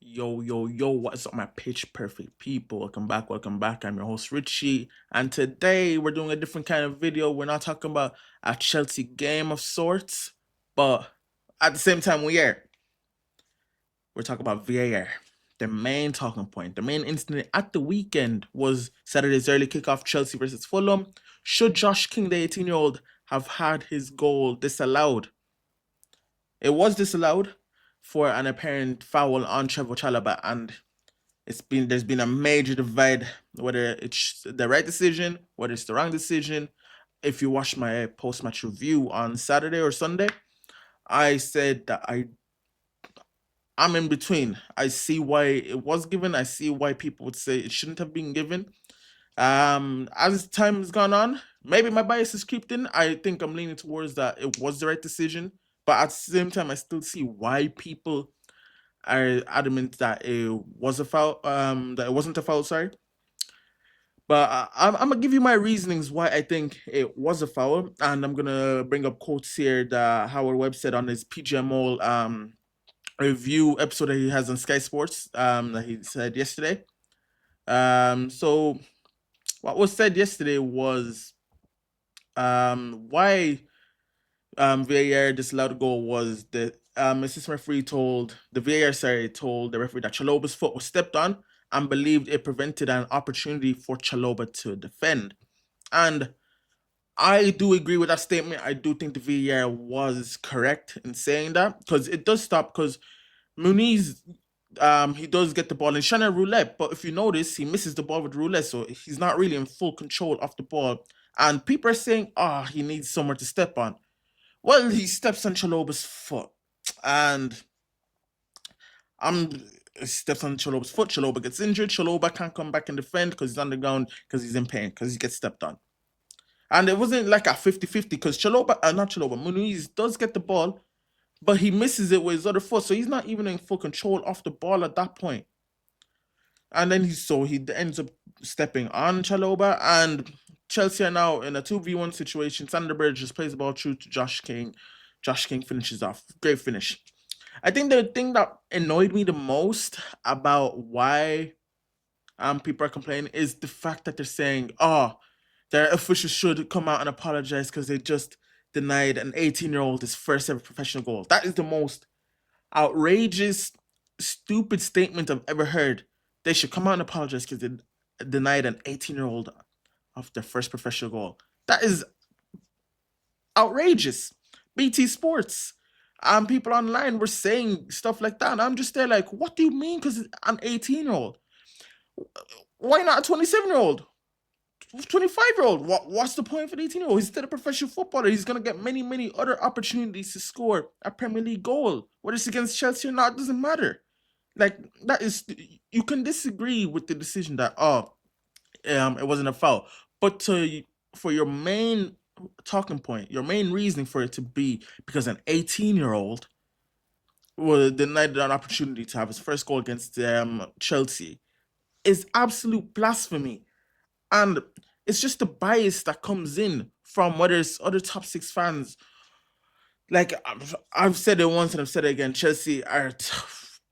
Yo, yo, yo, what's up, my pitch perfect people? Welcome back, welcome back. I'm your host, Richie, and today we're doing a different kind of video. We're not talking about a Chelsea game of sorts, but at the same time, we're talking about VAR. The main talking point, the main incident at the weekend was Saturday's early kickoff Chelsea versus Fulham. Should Josh King, the 18-year-old, have had his goal disallowed? It was disallowed for an apparent foul on Trevor Chalobah, and there's been a major divide whether it's the right decision, whether it's the wrong decision. If you watch my post match review on Saturday or Sunday, I said that I'm in between. I see why it was given. I see why people would say it shouldn't have been given. As time has gone on, maybe my bias has creeped in. I think I'm leaning towards that it was the right decision, but at the same time, I still see why people are adamant that it was a foul. That it wasn't a foul. Sorry. But I'm gonna give you my reasonings why I think it was a foul, and I'm gonna bring up quotes here that Howard Webb said on his PGMO review episode that he has on Sky Sports that he said yesterday. So what was said yesterday was why VAR disallowed a goal was that assistant referee told the VAR told the referee that Chalobah's foot was stepped on and believed it prevented an opportunity for Chalobah to defend. And I do agree with that statement. I do think the VAR was correct in saying that because it does stop because Muniz he does get the ball in Shannon roulette, but if you notice, he misses the ball with roulette, so he's not really in full control of the ball. And people are saying, he needs somewhere to step on. Well, he steps on Chalobah's foot, and I'm steps on Chalobah's foot. Chalobah gets injured. Chalobah can't come back and defend because he's on the ground because he's in pain because he gets stepped on. And it wasn't like a 50-50 because not Chalobah, Muniz does get the ball, but he misses it with his other foot, so he's not even in full control of the ball at that point. And then he ends up stepping on Chalobah, and Chelsea are now in a 2v1 situation. Sanderberg just plays the ball through to Josh King. Josh King finishes off. Great finish. I think the thing that annoyed me the most about why people are complaining is the fact that they're saying, their officials should come out and apologize because they just denied an 18-year-old his first ever professional goal. That is the most outrageous, stupid statement I've ever heard. They should come out and apologize because they denied an 18-year-old of their first professional goal. That is outrageous. BT Sports. People online were saying stuff like that. And I'm just there like, what do you mean? Because an 18-year-old? Why not a 27-year-old? 25-year-old? What's the point for the 18-year-old? He's still a professional footballer. He's going to get many, many other opportunities to score a Premier League goal. Whether it's against Chelsea or not, it doesn't matter. Like, that is, you can disagree with the decision that, it wasn't a foul. But for your main talking point, your main reasoning for it to be because an 18-year-old was denied an opportunity to have his first goal against Chelsea is absolute blasphemy. And it's just the bias that comes in from whether it's other top six fans. Like I've said it once and I've said it again, Chelsea are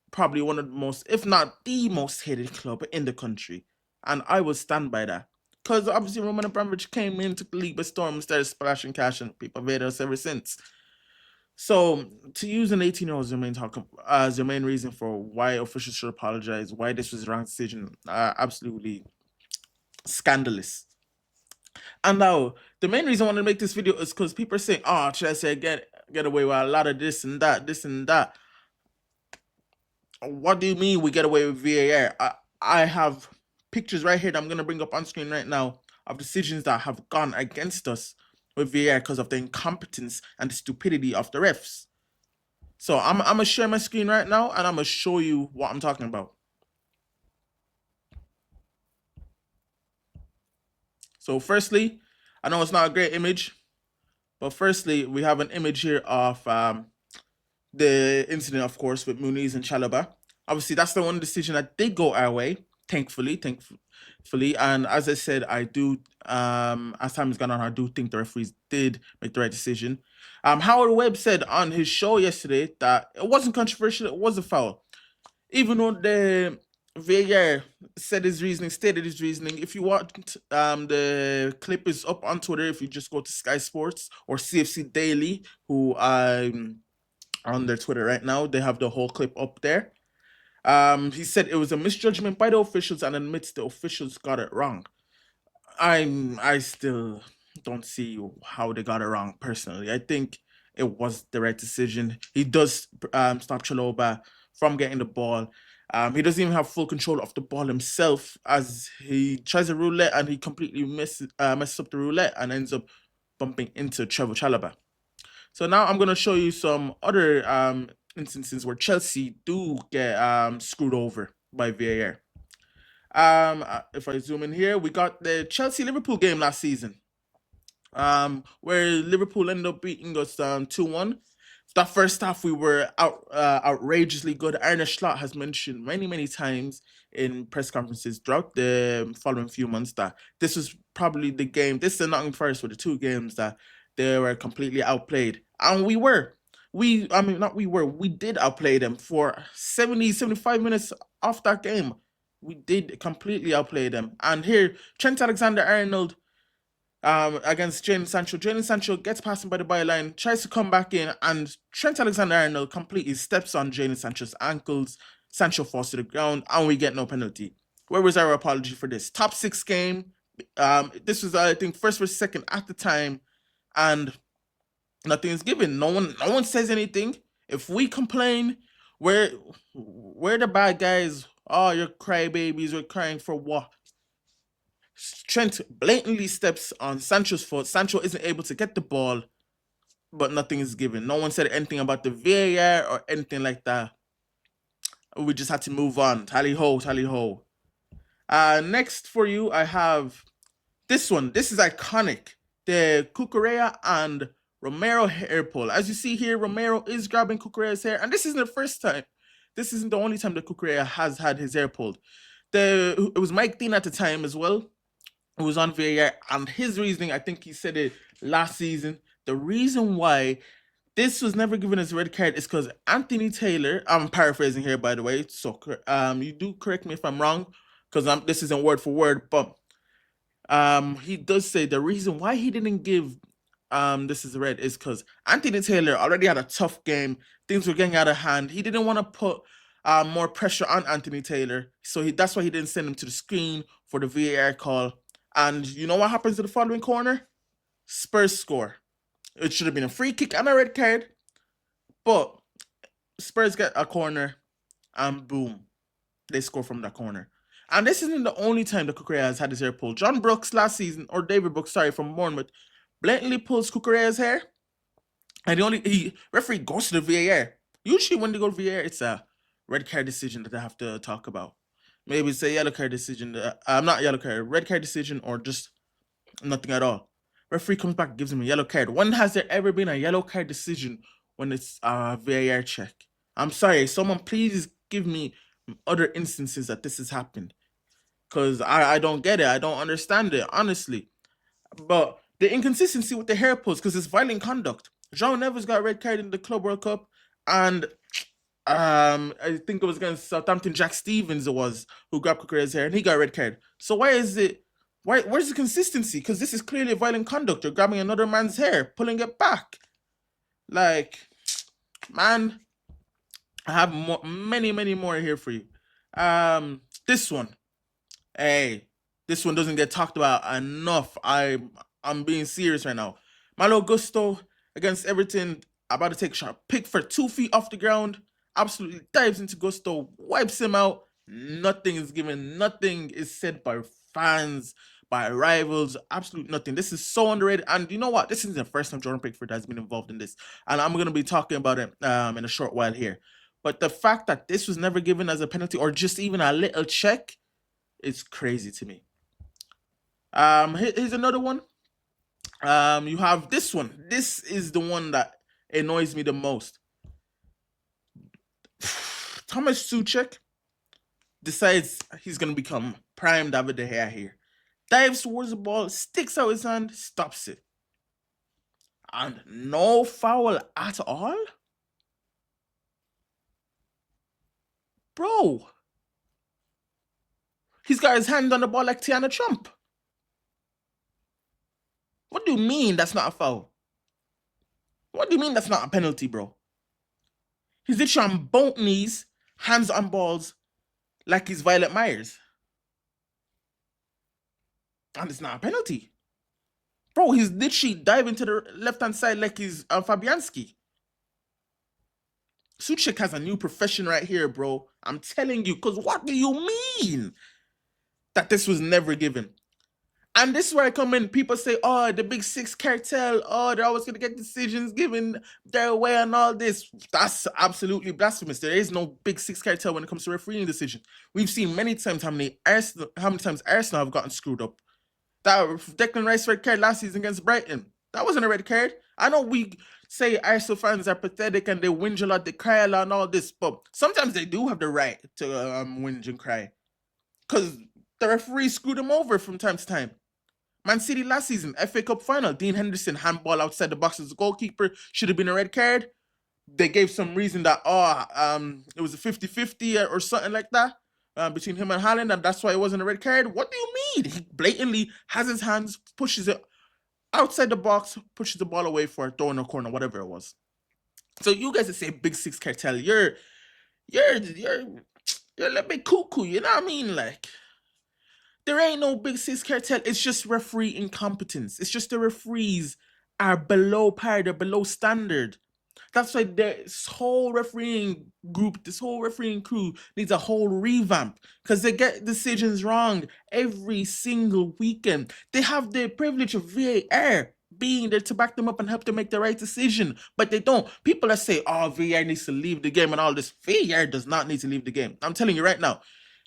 probably one of the most, if not the most hated club in the country. And I will stand by that. Because obviously Roman Abramovich came in, took the league by storm, and started splashing cash, and people have hated us ever since. So to use an 18-year-old as your main reason for why officials should apologize, why this was the wrong decision, absolutely scandalous. And now the main reason I want to make this video is because people are saying, Chelsea get away with a lot of this and that, this and that. What do you mean we get away with VAR? I have pictures right here that I'm going to bring up on screen right now of decisions that have gone against us with VAR because of the incompetence and the stupidity of the refs. So I'm going to share my screen right now and I'm going to show you what I'm talking about. So firstly, I know it's not a great image, but firstly, we have an image here of the incident, of course, with Muniz and Chalobah. Obviously, that's the one decision that did go our way, thankfully. And as I said, I do, as time has gone on, I do think the referees did make the right decision. Howard Webb said on his show yesterday that it wasn't controversial, it was a foul. even though the VAR stated his reasoning. If you want, the clip is up on Twitter. If you just go to Sky Sports or CFC Daily, who on their Twitter right now, they have the whole clip up there. He said it was a misjudgment by the officials and admits the officials got it wrong. I still don't see how they got it wrong personally. I think it was the right decision. He does stop Chaloba from getting the ball. He doesn't even have full control of the ball himself as he tries a roulette and he completely messes up the roulette and ends up bumping into Trevor Chalobah. So now I'm gonna show you some other instances where Chelsea do get screwed over by VAR. If I zoom in here, we got the Chelsea Liverpool game last season, where Liverpool ended up beating us 2-1. That first half, we were outrageously good. Arne Slot has mentioned many times in press conferences throughout the following few months that this was probably the game. This and Nottingham Forest were the two games that they were completely outplayed, and we were. We did outplay them for 75 minutes off that game. We did completely outplay them. And here, Trent Alexander-Arnold against Jadon Sancho. Jadon Sancho gets past him by the byline, tries to come back in, and Trent Alexander-Arnold completely steps on Jadon Sancho's ankles. Sancho falls to the ground, and we get no penalty. Where was our apology for this? Top 6 game. This was, I think, first versus second at the time, and nothing is given. No one says anything. If we complain, we're the bad guys. Oh, you're crybabies. We're crying for what? Trent blatantly steps on Sancho's foot. Sancho isn't able to get the ball, but nothing is given. No one said anything about the VAR or anything like that. We just had to move on. Tally ho, tally ho. Next for you, I have this one. This is iconic. The Cucurella and Romero hair pull. As you see here, Romero is grabbing Cucurella's hair, and this isn't the first time. This isn't the only time that Cucurella has had his hair pulled. It was Mike Dean at the time as well, who was on VAR, and his reasoning, I think he said it last season, the reason why this was never given as a red card is because Anthony Taylor, I'm paraphrasing here by the way, so you do correct me if I'm wrong, because this isn't word for word, but he does say the reason why he didn't give this is red is because Anthony Taylor already had a tough game. Things were getting out of hand. He didn't want to put more pressure on Anthony Taylor, so that's why he didn't send him to the screen for the VAR call. And you know what happens to the following corner? Spurs score. It should have been a free kick and a red card, but Spurs get a corner, and boom, they score from that corner. And this isn't the only time that Cucurella has had his hair pulled. John Brooks last season, or David Brooks, sorry, from Bournemouth, blatantly pulls Cucurella's hair, and referee goes to the VAR. Usually when they go to VAR, it's a red card decision that they have to talk about. Maybe it's a yellow card decision. Not yellow card, red card decision, or just nothing at all. Referee comes back, gives him a yellow card. When has there ever been a yellow card decision when it's a VAR check? I'm sorry, someone please give me other instances that this has happened, because I don't get it. I don't understand it, honestly. But the inconsistency with the hair pulls, because it's violent conduct. João Neves got a red card in the Club World Cup, and I think it was against Southampton. Jack Stevens it was who grabbed Cucurella's hair, and he got a red card. So where's the consistency? Because this is clearly violent conduct. You're grabbing another man's hair, pulling it back. Like, man, I have many more here for you. This one, hey, this one doesn't get talked about enough. I'm being serious right now. Malo Gusto against Everton, about to take a shot. Pickford 2 feet off the ground, absolutely dives into Gusto, wipes him out. Nothing is given. Nothing is said by fans, by rivals. Absolute nothing. This is so underrated. And you know what? This isn't the first time Jordan Pickford has been involved in this, and I'm going to be talking about it in a short while here. But the fact that this was never given as a penalty or just even a little check is crazy to me. Here's another one. You have this one. This is the one that annoys me the most. Thomas Souček decides he's going to become prime David De Gea here. Dives towards the ball, sticks out his hand, stops it. And no foul at all? Bro, he's got his hand on the ball like Tiana Trump. What do you mean that's not a foul? What do you mean that's not a penalty, bro? He's literally on both knees, hands on balls, like he's Violet Myers. And it's not a penalty. Bro, he's literally diving to the left-hand side like he's Fabianski. Souček has a new profession right here, bro. I'm telling you, because what do you mean that this was never given? And this is where I come in. People say, oh, the Big Six cartel, oh, they're always going to get decisions given their way and all this. That's absolutely blasphemous. There is no Big Six cartel when it comes to refereeing decision. We've seen many times how many times Arsenal have gotten screwed up. That Declan Rice red card last season against Brighton, that wasn't a red card. I know we say Arsenal fans are pathetic and they whinge a lot, they cry a lot and all this, but sometimes they do have the right to whinge and cry. Because the referee screwed them over from time to time. Man City last season, FA Cup final, Dean Henderson handball outside the box as a goalkeeper, should have been a red card. They gave some reason that, it was a 50-50 or something like that between him and Haaland, and that's why it wasn't a red card. What do you mean? He blatantly has his hands, pushes it outside the box, pushes the ball away for a throw in a corner, whatever it was. So you guys that say Big Six cartel, you're a little bit cuckoo, you know what I mean? Like, there ain't no Big Six cartel. It's just referee incompetence. It's just the referees are below par, they're below standard. That's why this whole refereeing group, this whole refereeing crew needs a whole revamp because they get decisions wrong every single weekend. They have the privilege of VAR being there to back them up and help them make the right decision, but they don't. People that say, oh, VAR needs to leave the game and all this, VAR does not need to leave the game. I'm telling you right now,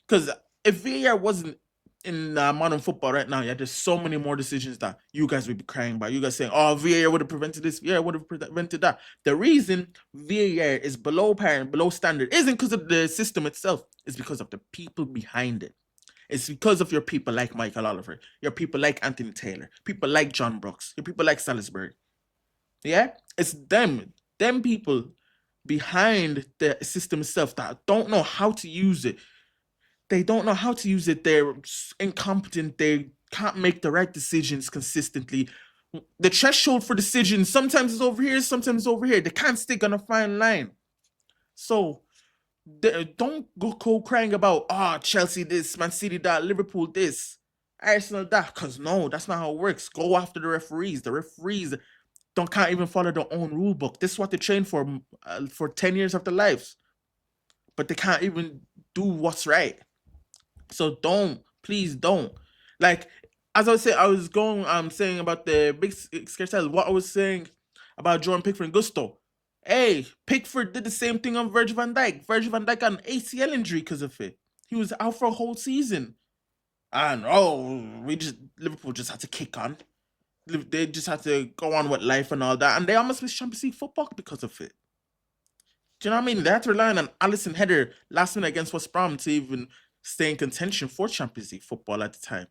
because if VAR wasn't in modern football right now, yeah, there's so many more decisions that you guys would be crying about. You guys saying, oh, VAR would have prevented this, VAR would have prevented that. The reason VAR is below par and below standard isn't because of the system itself, it's because of the people behind it. It's because of your people like Michael Oliver, your people like Anthony Taylor, people like John Brooks, your people like Salisbury. Yeah? It's them people behind the system itself that don't know how to use it. They don't know how to use it. They're incompetent. They can't make the right decisions consistently. The threshold for decisions sometimes is over here, sometimes over here. They can't stick on a fine line. So don't go crying about Chelsea this, Man City that, Liverpool this, Arsenal that. Cause no, that's not how it works. Go after the referees. The referees can't even follow their own rule book. This is what they train for 10 years of their lives, but they can't even do what's right. So please don't. Like, as I was saying, I was saying about the Big Six cartel, what I was saying about Jordan Pickford and Gusto. Hey, Pickford did the same thing on Virgil van Dijk. Virgil van Dijk got an ACL injury because of it. He was out for a whole season. And Liverpool just had to kick on. They just had to go on with life and all that. And they almost missed Champions League football because of it. Do you know what I mean? They had to rely on an Alisson header last minute against West Brom to even stay in contention for Champions League football at the time.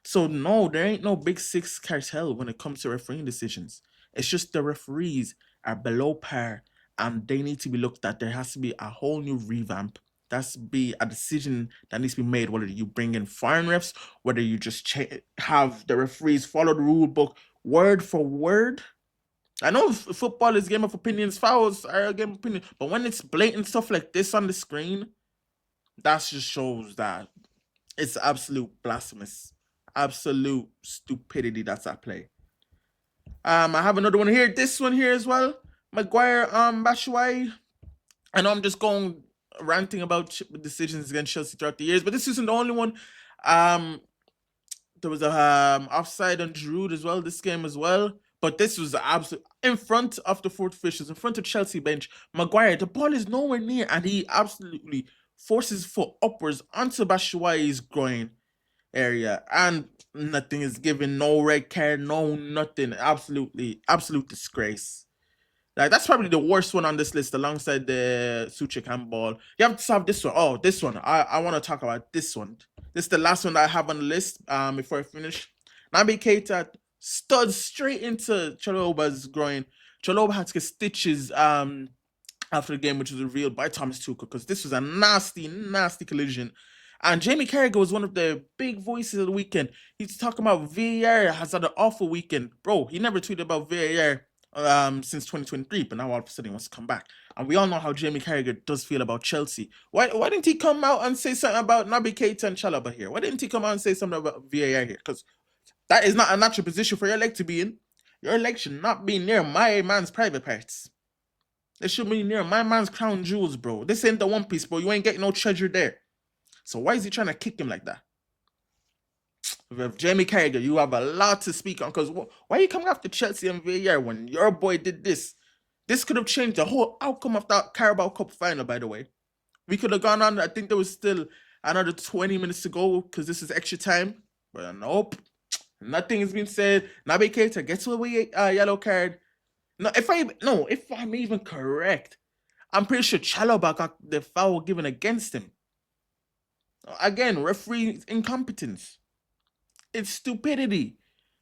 So no, there ain't no Big Six cartel when it comes to refereeing decisions. It's just the referees are below par and they need to be looked at. There has to be a whole new revamp. That's be a decision that needs to be made, whether you bring in foreign refs, whether you just have the referees follow the rule book word for word. I know football is a game of opinions, fouls are a game of opinion, but when it's blatant stuff like this on the screen, that just shows that it's absolute blasphemous, absolute stupidity that's at play. I have another one here. This one here as well. Maguire, Batshuayi. I know I'm just going ranting about decisions against Chelsea throughout the years, but this isn't the only one. There was a offside on Giroud as well this game as well. But this was absolute in front of the fourth officials, in front of Chelsea bench. Maguire, the ball is nowhere near, and he absolutely forces his foot upwards onto Batshuayi's groin area, and nothing is given. No red card, no nothing. Absolute disgrace. Like, that's probably the worst one on this list, alongside the Souček handball. You have to have this one. Oh, this one. I want to talk about this one. This is the last one that I have on the list. Before I finish, Naby Keita studs straight into Chalobah's groin. Chalobah had to get stitches after the game, which was revealed by Thomas Tuchel, because this was a nasty, nasty collision. And Jamie Carragher was one of the big voices of the weekend. He's talking about VAR has had an awful weekend. Bro, he never tweeted about VAR since 2023, but now all of a sudden he wants to come back. And we all know how Jamie Carragher does feel about Chelsea. Why didn't he come out and say something about Naby Keita and Chalobah here? Why didn't he come out and say something about VAR here? Because that is not a natural position for your leg to be in. Your leg should not be near my man's private parts. It should be near my man's crown jewels, bro. This ain't the One Piece, bro. You ain't getting no treasure there. So why is he trying to kick him like that? With Jamie Carragher, you have a lot to speak on, because why are you coming after Chelsea and VAR when your boy did this? This could have changed the whole outcome of that Carabao Cup final, by the way. We could have gone on. I think there was still another 20 minutes to go because this is extra time. But nope. Nothing has been said. Naby Keita gets away a yellow card. No, if I'm even correct, I'm pretty sure Chalobah got the foul given against him. Again, referee incompetence. It's stupidity.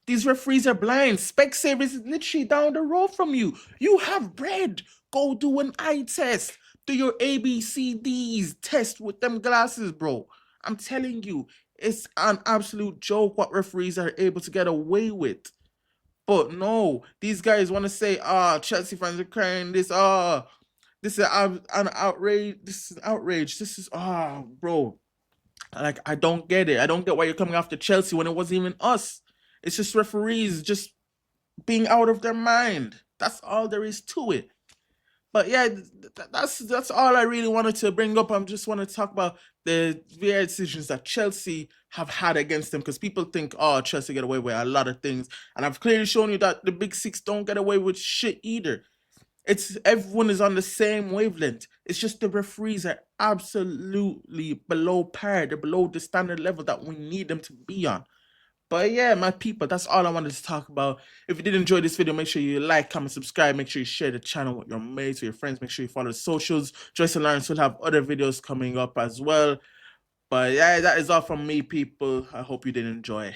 These referees are blind. Specsavers is literally down the road from you. You have bread. Go do an eye test. Do your ABCDs test with them glasses, bro. I'm telling you, it's an absolute joke what referees are able to get away with. But no, these guys want to say, Chelsea fans are crying this, this is an outrage, this is outrage, this is, bro. Like, I don't get it. I don't get why you're coming after Chelsea when it wasn't even us. It's just referees just being out of their mind. That's all there is to it. But yeah, that's all I really wanted to bring up. I just want to talk about the VAR decisions that Chelsea have had against them, because people think, Chelsea get away with a lot of things. And I've clearly shown you that the big six don't get away with shit either. It's everyone is on the same wavelength. It's just the referees are absolutely below par. They're below the standard level that we need them to be on. But yeah, my people, that's all I wanted to talk about. If you did enjoy this video, make sure you like, comment, subscribe. Make sure you share the channel with your mates, with your friends. Make sure you follow the socials. Joyce and Lawrence will have other videos coming up as well. But yeah, that is all from me, people. I hope you did enjoy.